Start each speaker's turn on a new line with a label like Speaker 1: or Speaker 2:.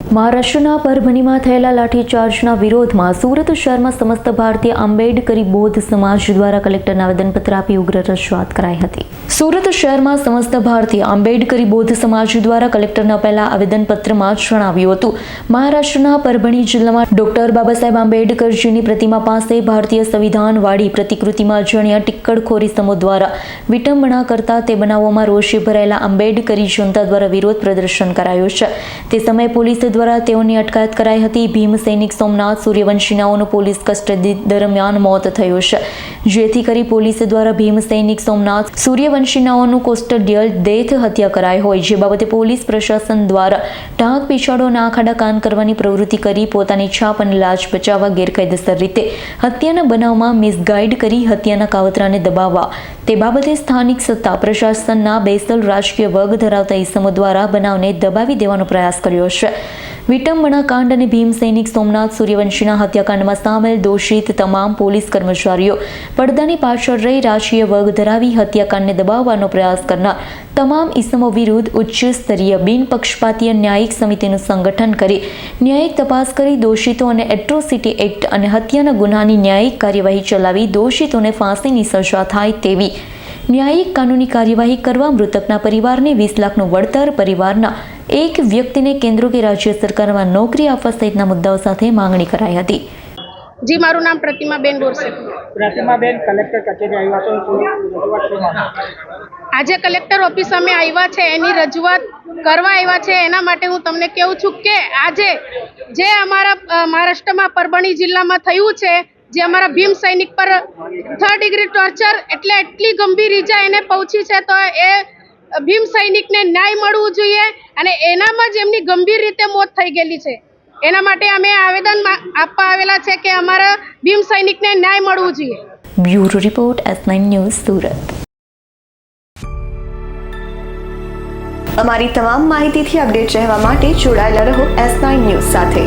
Speaker 1: મહારાષ્ટ્રના પરભણીમાં થયેલા લાઠીચાર્જના વિરોધમાં સુરત શહેરમાં સમસ્ત ભારતીય આંબેડકરી બૌદ્ધ સમાજ દ્વારા કલેક્ટરને આવેદનપત્ર આપી ઉગ્ર રજૂઆત કરાઈ હતી। સુરત શહેરમાં સમસ્ત ભારતીય આંબેડકરી બૌદ્ધ સમાજ દ્વારા કલેક્ટરને આપેલા આવેદનપત્રમાં જણાવ્યું હતું, મહારાષ્ટ્રના પરભણી જિલ્લામાં ડોક્ટર બાબા સાહેબ આંબેડકરજીની પ્રતિમા પાસે ભારતીય સંવિધાનવાળી પ્રતિકૃતિમાં અજાણ્યા ટિક્કડખોરી સમૂહ દ્વારા વિટંબણા કરતા તે બનાવોમાં રોષે ભરાયેલા આંબેડકરી જનતા દ્વારા વિરોધ પ્રદર્શન કરાયું છે। તે સમયે પોલીસ દ્વારા તેઓની અટકાયત કરાઈ હતી। ભીમ સૈનિક સોમનાથ સૂર્યવંશીનાઓનું પોલીસ કસ્ટડી દરમિયાન મોત થયું છે, જેથી કરી પોલીસ દ્વારા ભીમ સૈનિક સોમનાથ સૂર્યવંશીનાઓનું કોસ્ટડિયલ ડેથ હત્યા કરાઈ હોય, જે બાબતે પોલીસ પ્રશાસન દ્વારા ઢાંક પીછાડો અને આંખાડા કાન કરવાની પ્રવૃત્તિ કરી પોતાની છાપ અને લાજ બચાવવા ગેરકાયદેસર રીતે હત્યાના બનાવમાં મિસગાઈડ કરી હત્યાના કાવતરાને દબાવવા તે બાબતે સ્થાનિક સત્તા પ્રશાસનના બેસલ રાજકીય વર્ગ ધરાવતા ઇસમો દ્વારા બનાવને દબાવી દેવાનો પ્રયાસ કર્યો છે। વિટંબણા કાંડ અને ભીમ સૈનિક સોમનાથ સૂર્યવંશીના હત્યાકાંડમાં સામેલ દોષિત તમામ પોલીસ કર્મચારીઓ પડદાની પાછળ રહી રાજકીય વર્ગ ધરાવી હત્યાકાંડને દબાવવાનો પ્રયાસ કરનાર તમામ ઇસમો વિરુદ્ધ ઉચ્ચ સ્તરીય બિનપક્ષપાતીય ન્યાયિક સમિતિનું સંગઠન કરી ન્યાયિક તપાસ કરી દોષિતો અને એટ્રોસિટી એક્ટ અને હત્યાના ગુનાની ન્યાયિક કાર્યવાહી ચલાવી દોષિતોને ફાંસીની સજા થાય તેવી ન્યાયિક કાનૂની કાર્યવાહી કરવા, મૃતકના પરિવારને 20 લાખનું વળતર, પરિવારના એક વ્યક્તિને કેન્દ્ર કે રાજ્ય સરકારમાં નોકરી આપવા સહિતના મુદ્દાઓ સાથે માંગણી કરાઈ હતી।
Speaker 2: જી, મારું નામ પ્રતિમાબેન બોરસે।
Speaker 3: પ્રતિમાબેન, કલેક્ટર કચેરી આવ્યા છો, રજૂઆત શું માંગો?
Speaker 2: આજે કલેક્ટર ઓફિસ અમે આવ્યા છે, એની રજૂઆત કરવા આવ્યા છે। એના માટે હું તમને કહું છું કે આજે જે અમારા મહારાષ્ટ્રમાં પરભણી જિલ્લામાં થયું છે, જે અમારા ભીમ સૈનિક પર 3rd ડિગ્રી ટોર્ચર એટલે એટલી ગંભીર ઈજા એને પહોંચી છે, તો એ ભીમ સૈનિકને ન્યાય મળવું જોઈએ અને એનામાં જ એમની ગંભીર રીતે મોત થઈ ગયેલી છે। એના માટે અમે આવેદન આપવા આવેલા છે કે અમારા ભીમ સૈનિકને ન્યાય મળવું જોઈએ।
Speaker 1: Bureau report S9 news Surat.
Speaker 4: અમારી તમામ માહિતીથી અપડેટ રહેવા માટે જોડાયેલા રહો S9 ન્યૂઝ સાથે।